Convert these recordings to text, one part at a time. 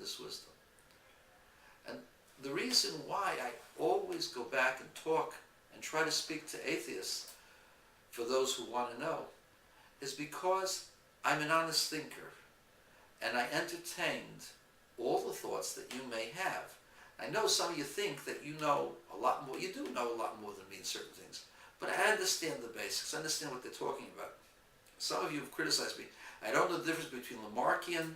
tremendous wisdom. And the reason why I always go back and talk and try to speak to atheists, for those who want to know, is because I'm an honest thinker, and I entertained all the thoughts that you may have. I know some of you think that you know a lot more. You do know a lot more than me in certain things, but I understand the basics. I understand what they're talking about. Some of you have criticized me. I don't know the difference between Lamarckian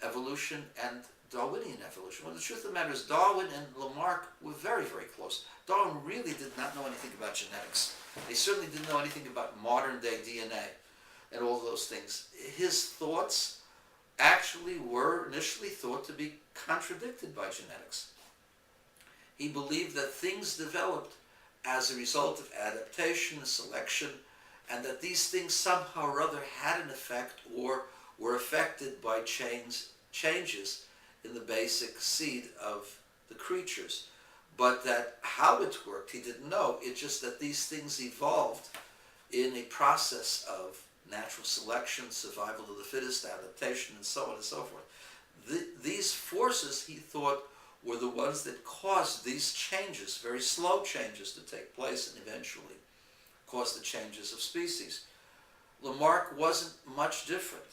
evolution and Darwinian evolution. Well, the truth of the matter is Darwin and Lamarck were very, very close. Darwin really did not know anything about genetics. He certainly didn't know anything about modern-day DNA and all those things. His thoughts actually were initially thought to be contradicted by genetics. He believed that things developed as a result of adaptation, selection, and that these things somehow or other had an effect or were affected by changes in the basic seed of the creatures. But that how it worked, he didn't know. It's just that these things evolved in a process of natural selection, survival of the fittest, adaptation, and so on and so forth. These forces, he thought, were the ones that caused these changes, very slow changes, to take place and eventually caused the changes of species. Lamarck wasn't much different.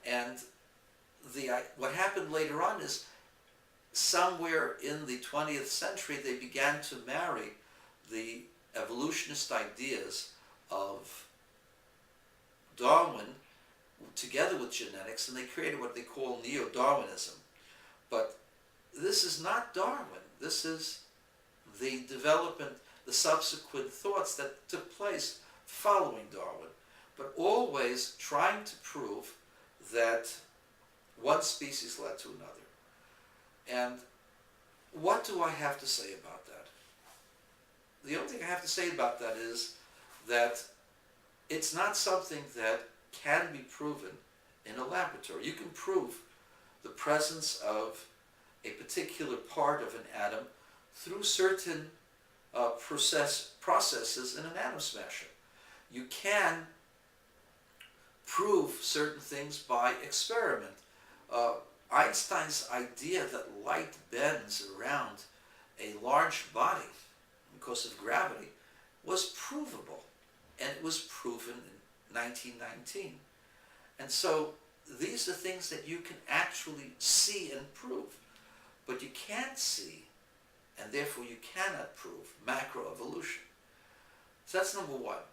And what happened later on is somewhere in the 20th century they began to marry the evolutionist ideas of Darwin together with genetics, and they created what they call neo-Darwinism. But this is not Darwin. This is the development, the subsequent thoughts that took place following Darwin, but always trying to prove that one species led to another. And what do I have to say about that? The only thing I have to say about that is that it's not something that can be proven in a laboratory. You can prove the presence of a particular part of an atom through certain processes in an atom smasher. You can prove certain things by experiment. Einstein's idea that light bends around a large body because of gravity was provable, and it was proven in 1919. And so these are things that you can actually see and prove, but you can't see, and therefore you cannot prove, macroevolution. So that's number one.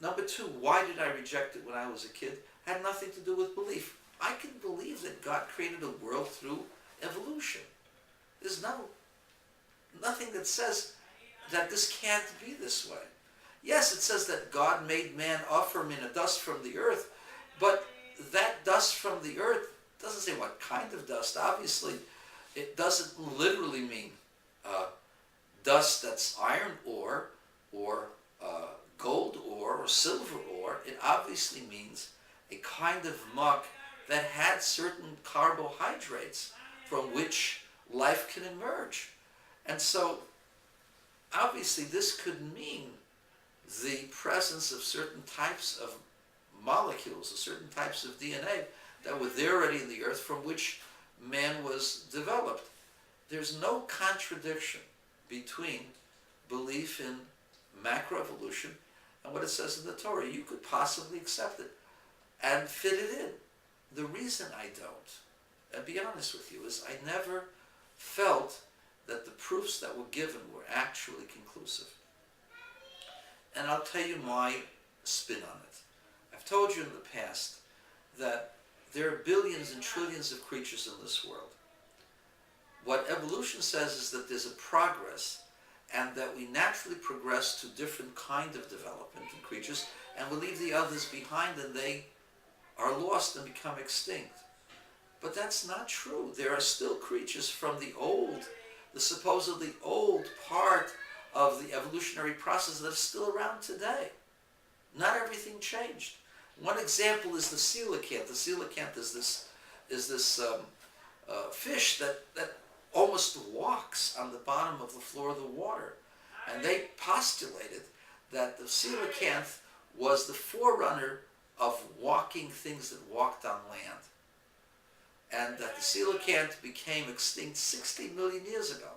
Number two, why did I reject it when I was a kid? Had nothing to do with belief. I can believe that God created a world through evolution. There's nothing that says that this can't be this way. Yes, it says that God made man from in a dust from the earth, but that dust from the earth doesn't say what kind of dust. Obviously, it doesn't literally mean dust that's iron ore or gold ore or silver ore. It obviously means a kind of muck that had certain carbohydrates from which life can emerge. And so, obviously, this could mean the presence of certain types of molecules, or certain types of DNA that were there already in the earth from which man was developed. There's no contradiction between belief in macroevolution and what it says in the Torah. You could possibly accept it and fit it in. The reason I don't, and be honest with you, is I never felt that the proofs that were given were actually conclusive. And I'll tell you my spin on it. I've told you in the past that there are billions and trillions of creatures in this world. What evolution says is that there's a progress, and that we naturally progress to different kind of development in creatures, and we leave the others behind, and they are lost and become extinct. But that's not true. There are still creatures from the supposedly old part of the evolutionary process that are still around today. Not everything changed. One example is the coelacanth. The coelacanth is this fish that almost walks on the bottom of the floor of the water. And they postulated that the coelacanth was the forerunner of walking things that walked on land. and that the coelacanth became extinct 60 million years ago.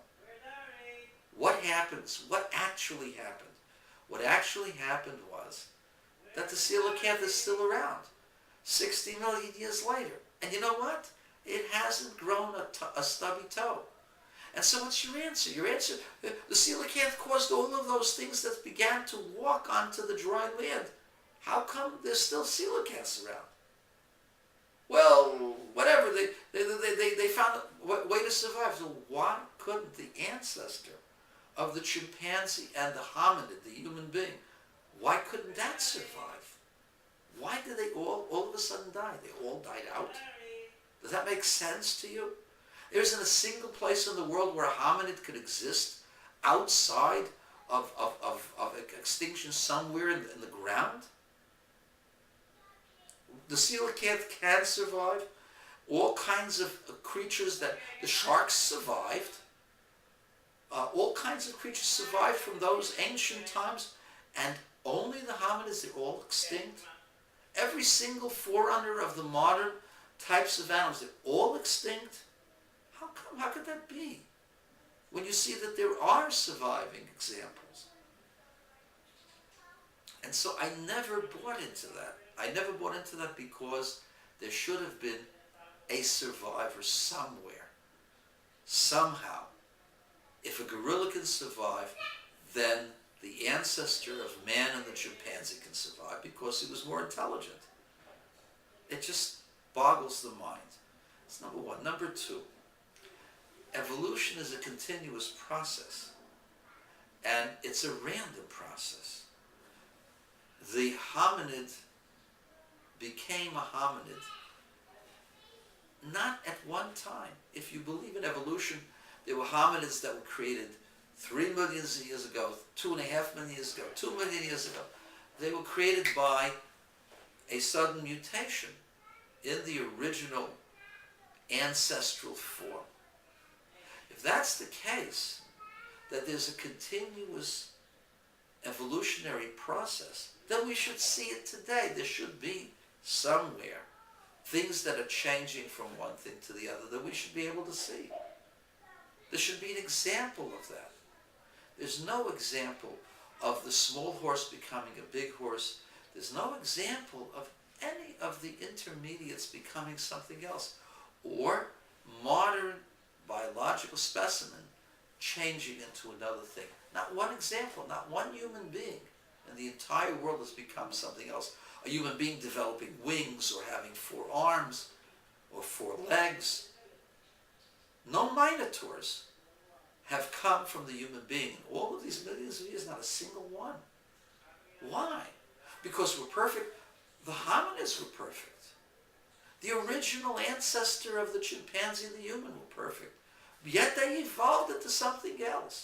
What happens? What actually happened? What actually happened was that the coelacanth is still around 60 million years later. And you know what? It hasn't grown a stubby toe. And so what's your answer? Your answer, the coelacanth caused all of those things that began to walk onto the dry land. How come there's still coelacanths around? Well, whatever, they found a way to survive. So why couldn't the ancestor of the chimpanzee and the hominid, the human being, why couldn't that survive? Why did they all of a sudden die? They all died out? Does that make sense to you? There isn't a single place in the world where a hominid could exist outside of extinction somewhere in the ground. The coelacanth can survive. All kinds of creatures that the sharks survived. All kinds of creatures survived from those ancient times, and only the hominids, they're all extinct. Every single forerunner of the modern types of animals, they're all extinct. How come? How could that be? When you see that there are surviving examples. And so I never bought into that. I never bought into that because there should have been a survivor somewhere, somehow. If a gorilla can survive, then the ancestor of man and the chimpanzee can survive because he was more intelligent. It just boggles the mind. That's number one. Number two, evolution is a continuous process, and it's a random process. The hominid became a hominid not at one time. If you believe in evolution, there were hominids that were created 3 million years ago, 2.5 million years ago, 2 million years ago. They were created by a sudden mutation in the original ancestral form. If that's the case, that there's a continuous evolutionary process, then we should see it today. There should be somewhere things that are changing from one thing to the other that we should be able to see. There should be an example of that. There's no example of the small horse becoming a big horse. There's no example of any of the intermediates becoming something else, or modern biological specimen changing into another thing. Not one example, not one human being in the entire world has become something else. A human being developing wings or having 4 arms or 4 legs. No minotaurs have come from the human being. All of these millions of years, not a single one. Why? Because we're perfect. The hominids were perfect. The original ancestor of the chimpanzee and the human were perfect. Yet they evolved into something else.